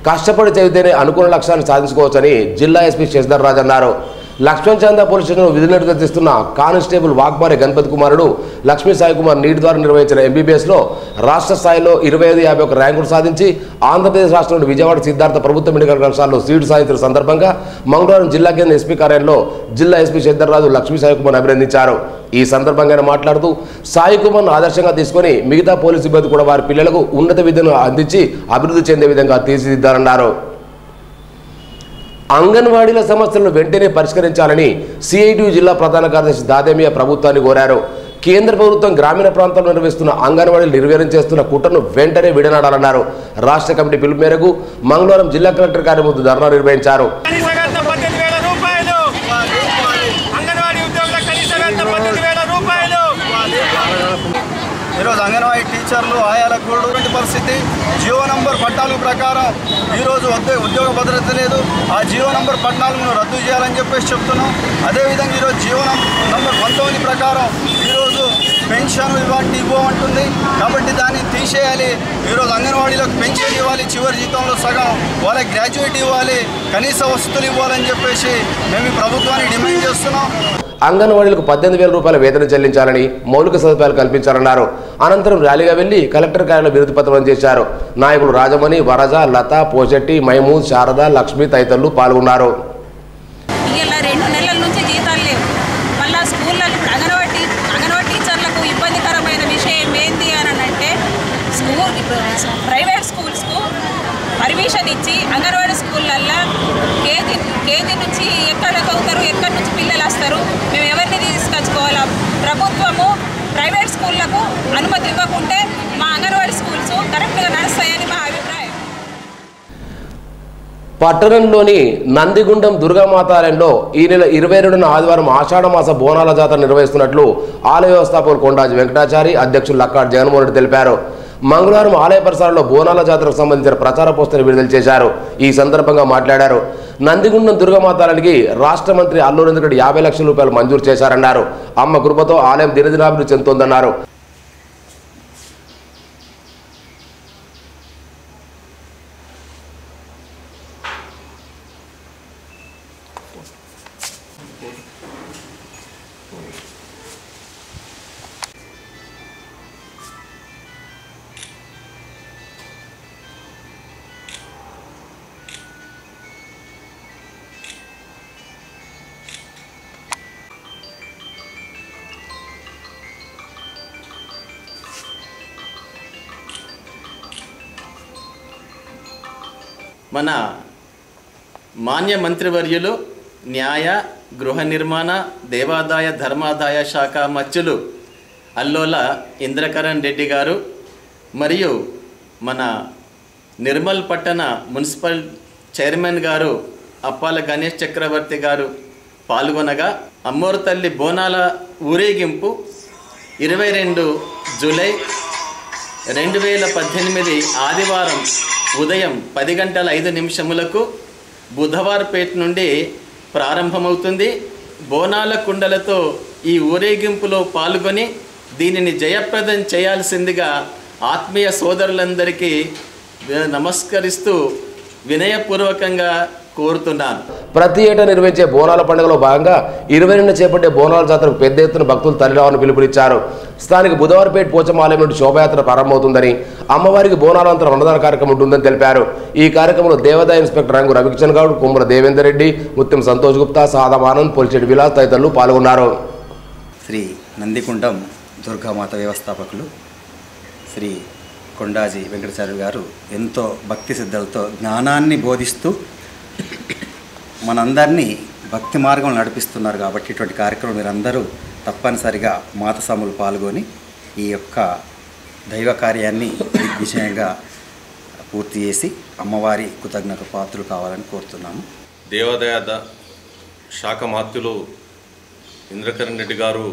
కష్టపడి చదివితేనే అనుకున్న లక్ష్యాన్ని సాధించుకోవచ్చని జిల్లా ఎస్పీ శశిధర్ రాజ్ అన్నారు. లక్ష్మణ్ చంద పోలీస్ స్టేషన్లో విధులు నిర్వర్తిస్తున్న కానిస్టేబుల్ వాగ్మారే గణపతి కుమారుడు లక్ష్మీ సాయి కుమార్ నీటి ద్వారా నిర్వహించిన ఎంబీబీఎస్లో రాష్ట్ర స్థాయిలో 2551 ర్యాంకులు సాధించి ఆంధ్రప్రదేశ్ రాష్ట్రంలోని విజయవాడ సిద్ధార్థ ప్రభుత్వ మెడికల్ కళాశాలలో సీటు సాధించిన సందర్భంగా మంగళవారం జిల్లా కేంద్ర ఎస్పీ కార్యాలయంలో జిల్లా ఎస్పీ శశిధర్ రాజు లక్ష్మీ సాయి కుమార్ అభినందించారు. ఈ సందర్భంగా మాట్లాడుతూ సాయి కుమార్ను ఆదర్శంగా తీసుకుని మిగతా పోలీసు సిబ్బంది కూడా వారి పిల్లలకు ఉన్నత విద్యను అందించి అభివృద్ధి చెందే విధంగా తీర్చిదిద్దారన్నారు. అంగన్వాడీల సమస్యలను వెంటనే పరిష్కరించాలని సిఐటియు జిల్లా ప్రధాన కార్యదర్శి దాదేమియా ప్రభుత్వాన్ని కోరారు. కేంద్ర ప్రభుత్వం గ్రామీణ ప్రాంతాల్లో నిర్వహిస్తున్న అంగన్వాడీలు నిర్వీర్యం చేస్తున్న కుట్రను వెంటనే విడనాడాలన్నారు. రాష్ట్ర కమిటీ పిలుపు మేరకు మంగళవారం జిల్లా కలెక్టర్ కార్యాలయం ముందు ధర్నా నిర్వహించారు. ఈరోజు అంగన్వాడీ టీచర్లు ఆయాలకు కూడా పరిస్థితి. జియో నంబర్ 14 ప్రకారం ఈరోజు ఉద్యోగ భద్రత లేదు. ఆ జియో నంబర్ 14ను రద్దు చేయాలని చెప్పేసి చెప్తున్నాం. అదేవిధంగా ఈరోజు జియో నంబర్ 19 ప్రకారం ఈరోజు పెన్షన్ ఇవ్వమంటుంది. కాబట్టి దాన్ని తీసేయాలి. ఈరోజు అంగన్వాడీలకు పెన్షన్ ఇవ్వాలి, చివరి జీతంలో సగం వాళ్ళకి గ్రాడ్యుయేట్ ఇవ్వాలి, కనీస వసతులు ఇవ్వాలని చెప్పేసి మేము ఈ ప్రభుత్వాన్ని డిమాండ్ చేస్తున్నాం. అంగన్వాడీలకు 18,000 రూపాయల వేతనం చెల్లించాలని, మౌలిక సదుపాయాలు కల్పించాలన్నారు. అనంతరం ర్యాలీగా వెళ్లి కలెక్టర్ కార్యాలయంలో వినతి పత్రం చేశారు. నాయకులు రాజమణి, వరజ, లత, పోచెట్టి, మహమూద్, శారద, లక్ష్మి తదితరులు పాల్గొన్నారు. 2 నెలల నుంచి జీతాలు లేవు. మళ్ళీ స్కూళ్ళలో ఇప్పుడు అంగన్వాడీ టీచర్లకు ఇబ్బందికరమైన విషయం ఏంటి అని అంటే ప్రైవేట్ స్కూల్స్కు పర్మిషన్ ఇచ్చి అంగన్వాడీ స్కూళ్ళల్లో కేజీ నుంచి ఎక్కడికి అవుతారు, ఎక్కడి నుంచి పిల్లలు వస్తారు, మేము ఎవరిని తీసుకొచ్చుకోవాలా? ప్రభుత్వము ప్రైవేట్ స్కూళ్లకు అనుమతి ఇవ్వకుంటే మా అంగన్వాడీ స్కూల్స్ కరెక్ట్గా నడుస్తాయని మా అభిప్రాయం. పట్టణంలోని నందిగుండం దుర్గామాతాలయంలో ఈ నెల 22న ఆదివారం ఆషాఢమాస బోనాల జాతర నిర్వహిస్తున్నట్లు ఆలయ వ్యవస్థాపకులు కొండాజి వెంకటాచారి, అధ్యక్షులు లక్కాడ్ జగన్మోహన్ రెడ్డి తెలిపారు. మంగళవారం ఆలయ పరిసరాల్లో బోనాల జాతరకు సంబంధించిన ప్రచార పోస్టర్లు విడుదల చేశారు. ఈ సందర్భంగా మాట్లాడారు. నందిగుండం దుర్గామాతాలయానికి రాష్ట్ర మంత్రి అల్లూరి ఎదగడ్డి 50 లక్షల రూపాయలు మంజూరు చేశారన్నారు. అమ్మ కృపతో ఆలయం దినదినాభివృద్ధి చెందుతోందన్నారు. మన మాన్య మంత్రివర్యులు న్యాయ గృహ నిర్మాణ దేవాదాయ ధర్మాదాయ శాఖ మచ్చులు అల్లోల ఇంద్రకరణ్ రెడ్డి గారు మరియు మన నిర్మల్ పట్టణ మున్సిపల్ చైర్మన్ గారు అప్పాల గణేష్ చక్రవర్తి గారు పాల్గొనగా అమ్మోరు తల్లి బోనాల ఊరేగింపు 22 జూలై 2018 ఆదివారం ఉదయం 10:05 బుధవారపేట నుండి ప్రారంభమవుతుంది. బోనాల కుండలతో ఈ ఊరేగింపులో పాల్గొని దీనిని జయప్రదం చేయాల్సిందిగా ఆత్మీయ సోదరులందరికీ నమస్కరిస్తూ వినయపూర్వకంగా కోరుతున్నాను. ప్రతి ఏటా నిర్వహించే బోనాల పండుగలో భాగంగా 22 చేపట్టే బోనాల జాతరకు పెద్ద ఎత్తున భక్తులు తరలిరావాలని పిలుపునిచ్చారు. స్థానిక బుధవారపేట పోచమ్మ నుండి శోభయాత్ర ప్రారంభమవుతుందని, అమ్మవారికి బోనాలంతరం అన్నదాన కార్యక్రమం ఉంటుందని తెలిపారు. ఈ కార్యక్రమంలో దేవాదాయ ఇన్స్పెక్టర్ రంగు రవికిషన్ గౌడ్, కుమ్మర దేవేందర్ రెడ్డి, ముత్యం సంతోష్ గుప్తా, సాదాం ఆనంద్, పొలిచెట్టి విలాస్ తదితరులు పాల్గొన్నారు. శ్రీ నందికుండం దుర్గామాత వ్యవస్థాపకులు శ్రీ కొండాజీ వెంకటాచార్య గారు ఎంతో భక్తి శ్రద్ధలతో జ్ఞానాన్ని బోధిస్తూ మనందరినీ భక్తి మార్గంలో నడిపిస్తున్నారు. కాబట్టి ఇటువంటి కార్యక్రమం మీరందరూ తప్పనిసరిగా మాత సాములు పాల్గొని ఈ యొక్క దైవ కార్యాన్ని దిగ్విజయంగా పూర్తి చేసి అమ్మవారి కృతజ్ఞత పాత్రలు కావాలని కోరుతున్నాను. దేవాదాయ శాఖ మాత్యులు ఇంద్రకరణ్ రెడ్డి గారు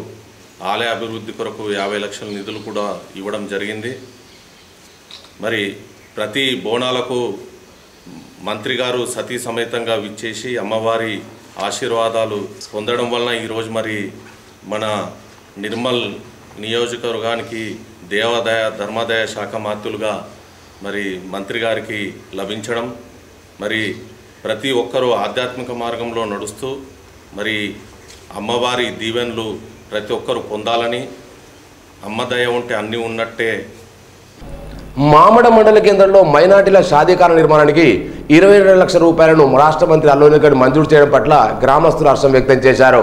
ఆలయ అభివృద్ధి కొరకు 50 లక్షల నిధులు కూడా ఇవ్వడం జరిగింది. మరి ప్రతి బోనాలకు మంత్రి గారు సతీ సమేతంగా విచ్చేసి అమ్మవారి ఆశీర్వాదాలు పొందడం వలన ఈరోజు మరి మన నిర్మల్ నియోజకవర్గానికి దేవాదాయ ధర్మాదాయ శాఖ మాత్యులుగా మరి మంత్రి గారికి లభించడం, మరి ప్రతి ఒక్కరూ ఆధ్యాత్మిక మార్గంలో నడుస్తూ మరి అమ్మవారి దీవెనలు ప్రతి ఒక్కరూ పొందాలని, అమ్మదయ ఉంటే అన్నీ ఉన్నట్టే. మామడ మండల కేంద్రంలో మైనార్టీల షాదీఖానా నిర్మాణానికి 22 లక్షల రూపాయలను రాష్ట్ర మంత్రి అల్లోలి గడ్డి మంజూరు చేయడం పట్ల గ్రామస్తులు హర్షం వ్యక్తం చేశారు.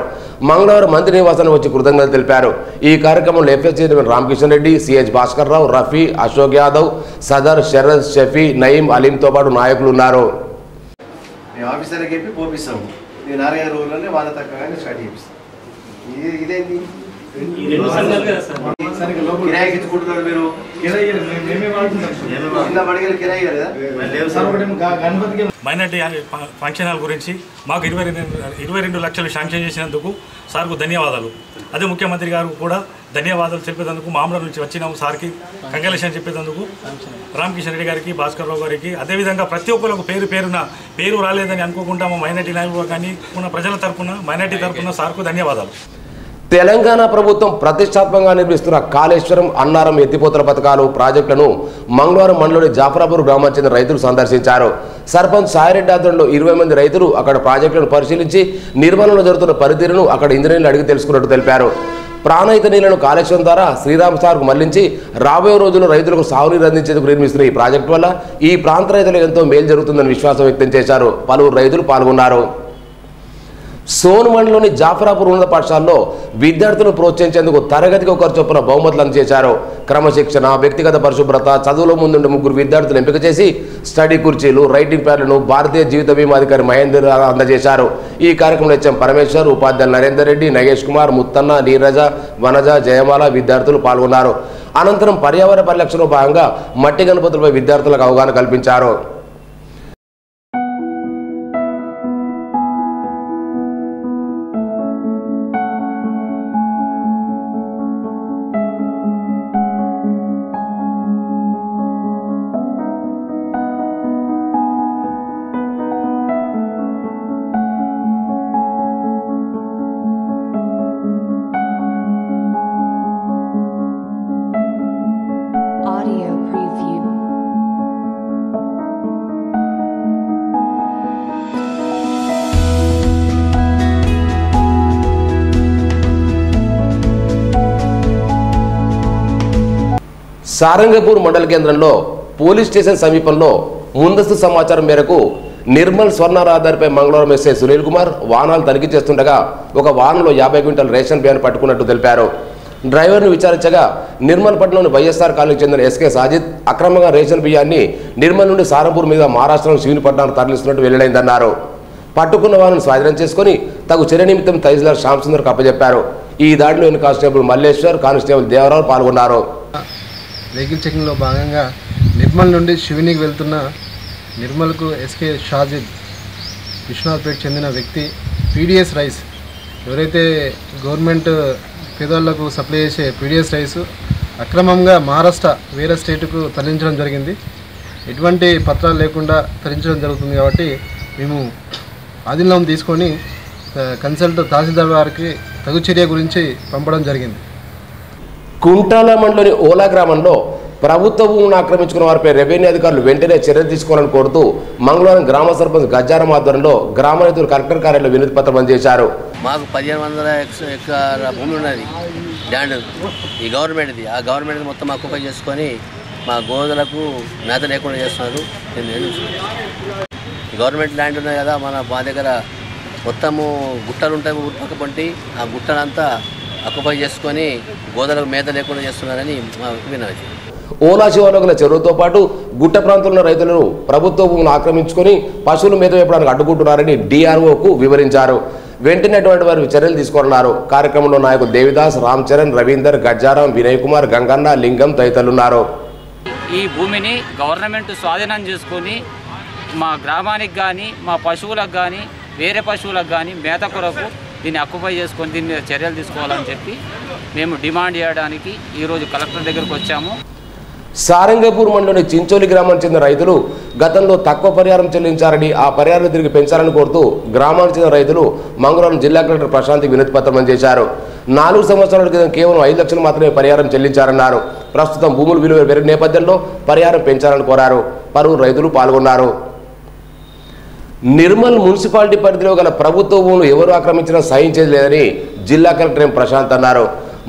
మంగళవారం మంత్రి నివాసానికి వచ్చి కృతజ్ఞతలు తెలిపారు. ఈ కార్యక్రమంలో FS chairman Ramakishan Reddy, CH Bhaskar Rao, Rafi, Ashok Yadav, Sadar, Sharad, Shafi, Nayeem, అలీంతో పాటు నాయకులు ఉన్నారు. ఆఫీసర్కి చెప్పి పోపిస్తాము. ఇది 4-5 రోజుల్లోనే వాళ్ళ తక్కువగానే స్టార్ట్ చేపిస్తాం. ఇదేంటి కిరాయికి ఇచ్చుకుంటున్నారు మీరు? మైనార్టీ ఫంక్షన్ హాల్ గురించి మాకు 22 లక్షలు శాంక్షన్ చేసినందుకు సార్కు ధన్యవాదాలు. అదే ముఖ్యమంత్రి గారు కూడా ధన్యవాదాలు చెప్పేందుకు, మామూలు నుంచి వచ్చినాము సార్కి కంగ్రాచులేషన్ చెప్పేందుకు రామకిషన్ రెడ్డి గారికి, భాస్కర్ రావు గారికి, అదేవిధంగా ప్రతి ఒక్కరికి పేరు రాలేదని అనుకోకుండా మా మైనార్టీ నాయకులు కానీ ఉన్న ప్రజల తరఫున మైనార్టీ తరఫున సార్కు ధన్యవాదాలు. తెలంగాణ ప్రభుత్వం ప్రతిష్టాత్మకంగా నిర్మిస్తున్న కాళేశ్వరం, అన్నారం ఎత్తిపోతల పథకాలు ప్రాజెక్టులను మంగళవారం మండలంలోని జాఫరాపూర్ గ్రామానికి చెందిన రైతులు సందర్శించారు. సర్పంచ్ సాయిరెడ్డి ఆధ్వర్యంలో 20 మంది రైతులు అక్కడ ప్రాజెక్టులను పరిశీలించి నిర్మాణంలో జరుగుతున్న పనితీరును అక్కడ ఇంజనీర్లు అడిగి తెలుసుకున్నట్టు తెలిపారు. ప్రాణహిత నీళ్లను కాళేశ్వరం ద్వారా శ్రీరామ్ సార్కు మళ్లించి రాబోయే రోజుల్లో రైతులకు సాగునీరు అందించేందుకు నిర్మిస్తున్న ఈ ప్రాజెక్టు వల్ల ఈ ప్రాంత రైతులకు ఎంతో మేలు జరుగుతుందని విశ్వాసం వ్యక్తం చేశారు. పలువురు రైతులు పాల్గొన్నారు. సోన్ మండలంలోని జాఫరాపూర్ ఉన్నత పాఠశాలలో విద్యార్థులను ప్రోత్సహించేందుకు తరగతికి ఒకరు చొప్పున బహుమతులు అందజేశారు. క్రమశిక్షణ, వ్యక్తిగత పరిశుభ్రత, చదువులో ముందుండే 3 విద్యార్థులు ఎంపిక చేసి స్టడీ కుర్చీలు, రైటింగ్ ప్యాడ్లను భారతీయ జీవిత బీమా అధికారి మహేందర్ అందజేశారు. ఈ కార్యక్రమంలో హెచ్ఎం పరమేశ్వర్, ఉపాధ్యాయులు నరేందర్ రెడ్డి, నగేష్ కుమార్, ముత్తన్న, నీరజ, వనజ, జయమాల విద్యార్థులు పాల్గొన్నారు. అనంతరం పర్యావరణ పరిరక్షణలో భాగంగా మట్టి గణపతులపై విద్యార్థులకు అవగాహన కల్పించారు. సారంగపూర్ మండల కేంద్రంలో పోలీస్ స్టేషన్ సమీపంలో ముందస్తు సమాచారం మేరకు నిర్మల్ స్వర్ణ రహదారిపై మంగళవారం ఎస్ఐ సునీల్ కుమార్ వాహనాలు తనిఖీ చేస్తుండగా ఒక వాహనంలో 50 క్వింటాల రేషన్ బియ్యాన్ని పట్టుకున్నట్టు తెలిపారు. డ్రైవర్ను విచారించగా నిర్మల్పట్నంలోని వైఎస్ఆర్ కాలనీకి చెందిన ఎస్కే సాజిద్ అక్రమంగా రేషన్ బియ్యాన్ని నిర్మల్ నుండి సారంపూర్ మీద మహారాష్ట్రలోని శివనిపట్నానికి తరలిస్తున్నట్టు వెల్లడైందన్నారు. పట్టుకున్న వారిని స్వాధీనం చేసుకుని తగు చర్య నిమిత్తం తహసీల్దార్ శ్యామ్ సుందర్కు అప్పచెప్పారు. ఈ దాడిలో కానిస్టేబుల్ మల్లేశ్వర్, కానిస్టేబుల్ దేవరావు పాల్గొన్నారు. వెహికల్ చెకింగ్లో భాగంగా నిర్మల్ నుండి శివనికి వెళ్తున్న నిర్మల్కు ఎస్కే షాజిద్ విశ్వనాథ్పేట చెందిన వ్యక్తి పీడిఎస్ రైస్ ఎవరైతే గవర్నమెంట్ పేదవాళ్లకు సప్లై చేసే పీడిఎస్ రైస్ అక్రమంగా మహారాష్ట్ర వేరే స్టేట్కు తరలించడం జరిగింది. ఎటువంటి పత్రాలు లేకుండా తరలించడం జరుగుతుంది కాబట్టి మేము ఆధీనంలో తీసుకొని కన్సల్ట్ తహసీల్దార్ వారికి తగు చర్య గురించి పంపడం జరిగింది. కుంటాల మండలోని ఓలా గ్రామంలో ప్రభుత్వ భూములను ఆక్రమించుకున్న వారిపై రెవెన్యూ అధికారులు వెంటనే చర్యలు తీసుకోవాలని కోరుతూ మంగళవారం గ్రామ సర్పంచ్ గజ్జారం ఆధ్వర్యంలో గ్రామ రైతులు కలెక్టర్ కార్యాలయంలో వినతి పత్రం అందజేశారు. మాకు 1500 ఎకరాల భూమి ఉన్నది, ల్యాండ్ ఈ గవర్నమెంట్ది. ఆ గవర్నమెంట్ మొత్తం ఆక్యుపై చేసుకొని మా గోదలకు మేత లేకుండా చేస్తున్నారు. గవర్నమెంట్ ల్యాండ్ ఉన్నది కదా, మా దగ్గర మొత్తము గుట్టలు ఉంటాయి ఊరు పక్క పొంటి, ఆ గుట్టలంతా ఆక్యుపై చేసుకొని గోదలకు మేత లేకుండా చేస్తున్నారని మా వినతి. ఓలా శివార్లో గల చెరువుతో పాటు గుట్ట ప్రాంతంలో రైతులను ప్రభుత్వ భూములు ఆక్రమించుకొని పశువులు మేత వేయడానికి అడ్డుకుంటున్నారని డిఆర్ఓకు వివరించారు. వెంటనే అటువంటి వారి చర్యలు తీసుకోనున్నారు. కార్యక్రమంలో నాయకులు దేవిదాస్, రామ్ చరణ్, రవీందర్, గజ్జారాం, వినయ్ కుమార్, గంగన్న, లింగం తదితరులున్నారు. ఈ భూమిని గవర్నమెంట్ స్వాధీనం చేసుకొని మా గ్రామానికి కానీ మా పశువులకు కానీ వేరే పశువులకు కానీ మేత కొరకు దీన్ని ఆక్యుపై చేసుకొని దీని మీద చర్యలు తీసుకోవాలని చెప్పి మేము డిమాండ్ చేయడానికి ఈరోజు కలెక్టర్ దగ్గరకు వచ్చాము. సారంగపూర్ మండలోని చించోలి గ్రామానికి చెందిన రైతులు గతంలో తక్కువ పరిహారం చెల్లించారని ఆ పరిహారం తిరిగి పెంచాలని కోరుతూ గ్రామానికి చెందిన రైతులు మంగళవారం జిల్లా కలెక్టర్ ప్రశాంత్కి వినతి పత్రం అందజేశారు. 4 సంవత్సరాల క్రితం కేవలం 5 లక్షలు మాత్రమే పరిహారం చెల్లించారన్నారు. ప్రస్తుతం భూముల విలువ పెరిగిన నేపథ్యంలో పరిహారం పెంచాలని కోరారు. పలువురు రైతులు పాల్గొన్నారు. నిర్మల్ మున్సిపాలిటీ పరిధిలో గల ప్రభుత్వ భూములు ఎవరు ఆక్రమించినా సహించేది లేదని జిల్లా కలెక్టర్ ఎం ప్రశాంత్ అన్నారు.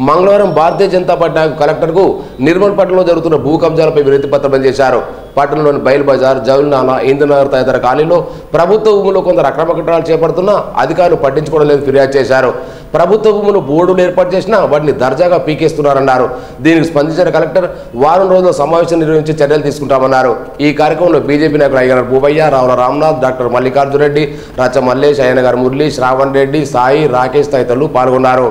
మంగళవారం భారతీయ జనతా పార్టీ కలెక్టర్కు నిర్మల్ పట్టణంలో జరుగుతున్న భూ కబ్జాలపై వినతి పత్రం అందజేశారు. పట్టణంలోని బయల్ బజార్, జౌల్నాలా, ఇంద్రనగర్ తదితర కాలనీలో ప్రభుత్వ భూముల్లో కొందరు అక్రమ కట్టడాలు చేపడుతున్నా అధికారులు పట్టించుకోవడం లేదు ఫిర్యాదు చేశారు. ప్రభుత్వ భూములు బోర్డులు ఏర్పాటు చేసినా వాటిని దర్జాగా పీకేస్తున్నారన్నారు. దీనికి స్పందించిన కలెక్టర్ వారం రోజుల సమావేశం నిర్వహించి చర్యలు తీసుకుంటామన్నారు. ఈ కార్యక్రమంలో బీజేపీ నాయకులు అయ్యగారు భూపయ్య, రావుల రామ్నాథ్, డాక్టర్ మల్లికార్జున రెడ్డి, రచ్చ మల్లేష్, అయ్యనగారు మురళి, శ్రావణ్ రెడ్డి, సాయి, రాకేష్ తదితరులు పాల్గొన్నారు.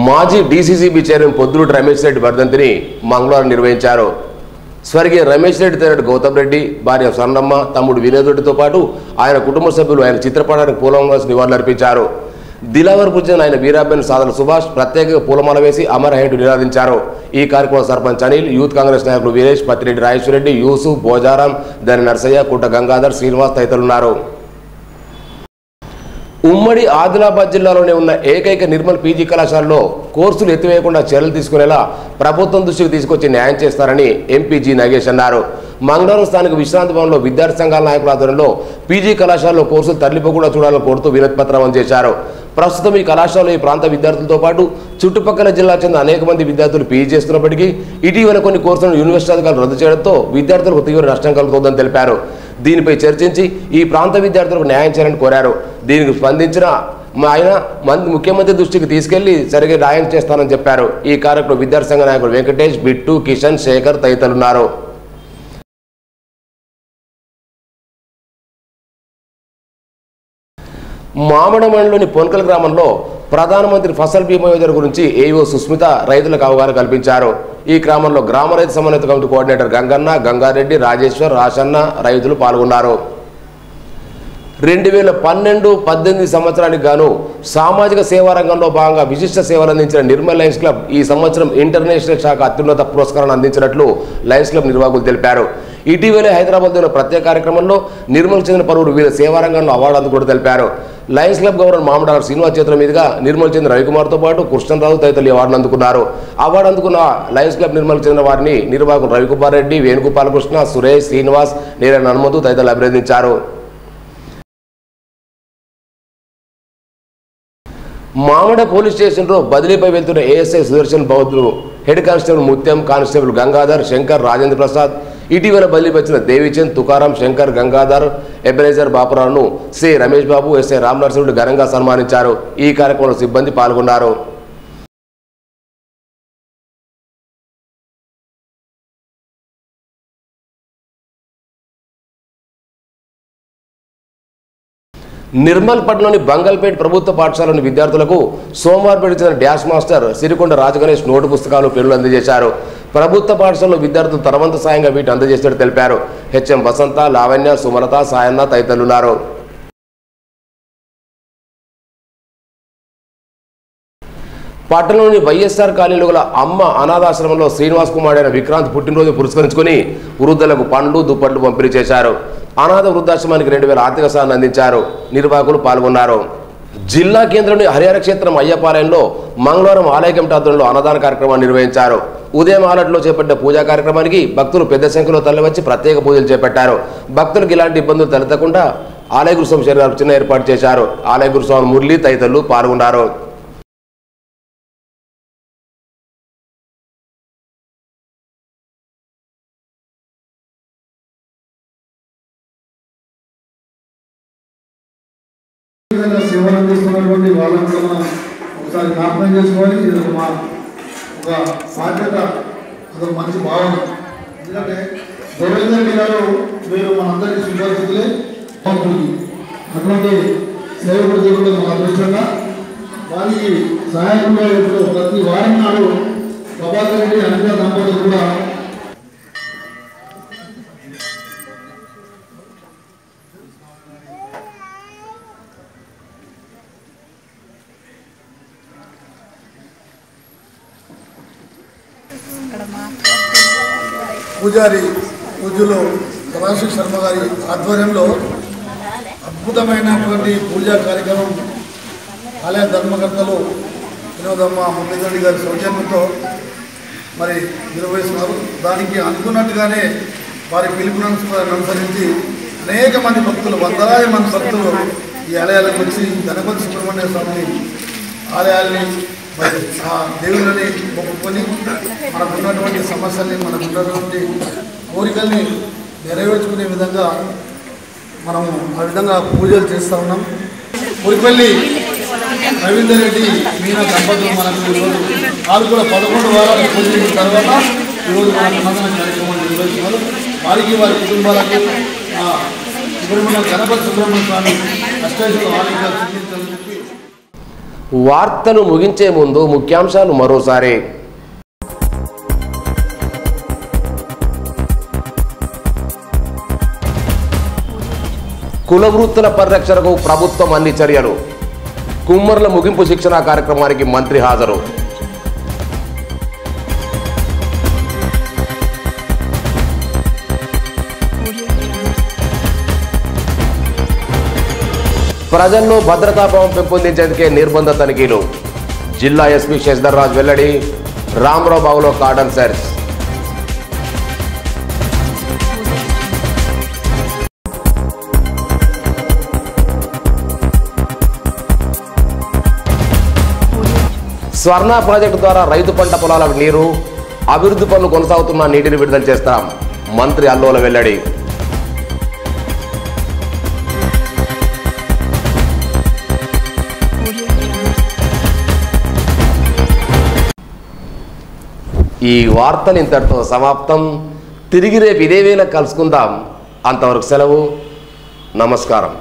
మాజీ డీసీసీబీ చైర్మన్ పొద్దులూటి రమేష్ రెడ్డి వర్ధంతిని మంగళవారం నిర్వహించారు. స్వర్గీయ రమేష్ రెడ్డి తండ్రి గౌతమ్ రెడ్డి, భార్య సన్నమ్మ, తమ్ముడు వినోదరెడ్డితో పాటు ఆయన కుటుంబ సభ్యులు ఆయన చిత్రపటానికి పూలమాల నివాళులర్పించారు. దిలావర్ పుజ్జన్ ఆయన వీరాబెన్ సాదల సుభాష్ ప్రత్యేకంగా పూలమాల వేసి అమర్ హైట్ నినాదించారు. ఈ కార్యక్రమంలో సర్పంచ్ అనిల్, యూత్ కాంగ్రెస్ నాయకులు వీరేష్, పత్తిరెడ్డి రాజేశ్వరరెడ్డి, యూసుఫ్, భోజారాం, దని నర్సయ్య, కుట్ట గంగాధర్, శ్రీనివాస్ తదితరులున్నారు. ఉమ్మడి ఆదిలాబాద్ జిల్లాలోనే ఉన్న ఏకైక నిర్మల్ పీజీ కళాశాలలో కోర్సులు ఎత్తివేయకుండా చర్యలు తీసుకునేలా ప్రభుత్వం దృష్టికి తీసుకొచ్చి న్యాయం చేస్తారని ఎంపీ జి నాగేష్ అన్నారు. మంగళవారం స్థానిక విశ్రాంతి భవన్లో విద్యార్థి సంఘాల నాయకుల ఆధ్వర్యంలో పీజీ కళాశాలలో కోర్సులు తరలిపోకుండా చూడాలని కోరుతూ వినతి పత్రం అందజేశారు. ప్రస్తుతం ఈ కళాశాలలో ఈ ప్రాంత విద్యార్థులతో పాటు చుట్టుపక్కల జిల్లా చెందిన అనేక మంది విద్యార్థులు పీజీ చేస్తున్నప్పటికీ ఇటీవల కొన్ని కోర్సులను యూనివర్సిటీ అధికారులు రద్దు చేయడంతో విద్యార్థులకు తీవ్ర నష్టం కలుగుతోందని తెలిపారు. దీనిపై చర్చించి ఈ ప్రాంత విద్యార్థులకు న్యాయం చేయాలని కోరారు. దీనికి స్పందించిన ఆయన ముఖ్యమంత్రి దృష్టికి తీసుకెళ్లి సరిగ్గా న్యాయం చేస్తానని చెప్పారు. ఈ కార్యక్రమంలో విద్యార్థి సంఘ నాయకులు వెంకటేష్, బిట్టు, కిషన్, శేఖర్ తదితరులున్నారు. మామడ మండలంలోని పొన్కల్ గ్రామంలో ప్రధానమంత్రి ఫసల్ బీమా యోజన గురించి ఏఈఓ సుస్మిత రైతులకు అవగాహన కల్పించారు. ఈ క్రమంలో గ్రామ రైతు సమన్వయ కమిటీ కోఆర్డినేటర్ గంగన్న, గంగారెడ్డి, రాజేశ్వర్, రాషన్న రైతులు పాల్గొన్నారు. 2012-18 సంవత్సరానికి గాను సామాజిక సేవా రంగంలో భాగంగా విశిష్ట సేవలు అందించిన నిర్మల్ లయన్స్ క్లబ్ ఈ సంవత్సరం ఇంటర్నేషనల్ శాఖ అత్యున్నత పురస్కారాన్ని అందించినట్లు లయన్స్ క్లబ్ నిర్వాహకులు తెలిపారు. ఇటీవలే హైదరాబాద్ జరిగిన ప్రత్యేక కార్యక్రమంలో నిర్మల్ చెందిన పలువురు వివిధ సేవా రంగంలో అవార్డు అందుకుంటూ తెలిపారు. లయన్స్ క్లబ్ గవర్నర్ మామడార్ శ్రీనివాస్ చేతుల మీదుగా నిర్మల్ చెందిన రవికుమార్తో పాటు కృష్ణరావు తదితరులు అవార్డును అందుకున్నారు. అవార్డు అందుకున్న లయన్స్ క్లబ్ నిర్మల్ చెందిన వారిని నిర్వాహకులు రవికుమార్ రెడ్డి, వేణుగోపాలకృష్ణ, సురేష్, శ్రీనివాస్, నీరన్ హనుమంతు తదితరులు అభినందించారు. మామడ పోలీస్ స్టేషన్లో బదిలీపై వెళ్తున్న ఏఎస్ఐ సుదర్శన్ బౌద్ధులు, హెడ్ కానిస్టేబుల్ ముత్యం, కానిస్టేబుల్ గంగాధర్, శంకర్, రాజేంద్ర ప్రసాద్, ఇటీవల బదిలీ వచ్చిన దేవిచంద్, Tukaram, Shankar, Gangadhar, Ebenezer బాపురావును C Ramesh Babu, SI Ram నరసింహుడు ఘనంగా సన్మానించారు. ఈ కార్యక్రమంలో సిబ్బంది పాల్గొన్నారు. నిర్మల్పట్నంలోని బంగల్పేట్ ప్రభుత్వ పాఠశాలలోని విద్యార్థులకు సోమవారం చెందిన డ్యాష్ మాస్టర్ సిరికొండ రాజగణేష్ నోటు పుస్తకాలు పెన్నులు అందజేశారు. ప్రభుత్వ పాఠశాలలో విద్యార్థులు తన వంతు సాయంగా వీటిని అందజేసినట్టు తెలిపారు. హెచ్ఎం వసంత, లావణ్య, సుమలత, సాయన్న తదితరులున్నారు. పట్టణంలోని వైఎస్ఆర్ కాలనీలో గల అమ్మ అనాథాశ్రమంలో శ్రీనివాస్ కుమార్ అయిన విక్రాంత్ పుట్టినరోజు పురస్కరించుకుని వృద్ధులకు పండ్లు దుప్పట్లు పంపిణీ చేశారు. అనాథ వృద్ధాశ్రమానికి 2000 ఆర్థిక సాయాన్ని అందించారు. నిర్వాహకులు పాల్గొన్నారు. జిల్లా కేంద్రంలోని హరిహర క్షేత్రం అయ్యపాలయంలో మంగళవారం ఆలయ కమిటీ ఆధ్వర్యంలో అన్నదాన కార్యక్రమాన్ని నిర్వహించారు. ఉదయం ఆలయంలో చేపట్టిన పూజా కార్యక్రమానికి భక్తులు పెద్ద సంఖ్యలో తరలివచ్చి ప్రత్యేక పూజలు చేపట్టారు. భక్తులకు ఇలాంటి ఇబ్బందులు తలెత్తకుండా ఆలయ గురుస్వామి శరీరాలు చిన్న ఏర్పాటు చేశారు. ఆలయ గురుస్వామి మురళి తదితరులు పాల్గొన్నారు. సేవలు అందిస్తున్నటువంటి వాళ్ళని కూడా మనం ఒకసారి జ్ఞాపకం చేసుకోవాలి. ఇది మా ఒక బాధ్యత, అదొక మంచి భావన. ఎందుకంటే దేవేంద్ర రెడ్డి గారు మీరు మనందరికీ సుపరిచితులే. అటువంటి సేవకుడు దేవుడు మన అదృష్టంగా వారికి సహాయకులుగా ఇప్పుడు ప్రతి వారం నాడు ప్రభాకర్ రెడ్డి అనిత దంపతులు కూడా పూజారి పూజలో సదాశివ శర్మ గారి ఆధ్వర్యంలో అద్భుతమైనటువంటి పూజా కార్యక్రమం ఆలయ ధర్మకర్తలు వినోదమ్మ మురళీధర్ గారి సౌజన్యంతో మరి నిర్వహిస్తున్నారు. దానికి అనుకున్నట్టుగానే వారి పిలుపును అనుసరించి అనేక మంది భక్తులు, వందలాది మంది భక్తులు ఈ ఆలయాలకు వచ్చి గణపతి సుబ్రహ్మణ్య స్వామి ఆలయాల్ని మరి ఆ దేవుళ్ళని మొక్కుకొని మనకున్నటువంటి సమస్యల్ని, మనకున్నటువంటి కోరికల్ని నెరవేర్చుకునే విధంగా మనము ఆ విధంగా పూజలు చేస్తూ ఉన్నాం. మురిపల్లి రవీందర్ రెడ్డి మీనా దంపతులు మనకు ఈరోజు వాళ్ళు కూడా 11 వారాలు పూజించిన తర్వాత ఈరోజు మన అన్నదాన కార్యక్రమాలు నిర్వహిస్తున్నారు. వారికి వారి కుటుంబాలకు సుబ్రహ్మణ్య గణపతి సుబ్రహ్మణ్య స్వామి అష్టైశ్వర్య ఆలయాలు చూపించాలని చెప్పి వార్తలు ముగించే ముందు ముఖ్యాంశాలు మరోసారి. కుల వృత్తుల పరిరక్షణకు ప్రభుత్వం అన్ని చర్యలు. కుమ్మరుల ముగింపు శిక్షణ కార్యక్రమానికి మంత్రి హాజరు. ప్రజల్లో భద్రతాభావం పెంపొందించేందుకే నిర్బంధ తనిఖీలు. జిల్లా ఎస్పీ శశిధర్ రాజ్ వెల్లడి. రామరావు బాగులో కార్డన్ సెర్చ్. స్వర్ణ ప్రాజెక్టు ద్వారా రైతు పంట పొలాలకు నీరు, అభివృద్ధి పనులు కొనసాగుతున్న నీటిని విడుదల చేస్తాం. మంత్రి అల్లోల వెల్లడి. ఈ వార్తలు ఇంతటితో సమాప్తం. తిరిగి రేపు ఇదే వేళ కలుసుకుందాం. అంతవరకు సెలవు. నమస్కారం.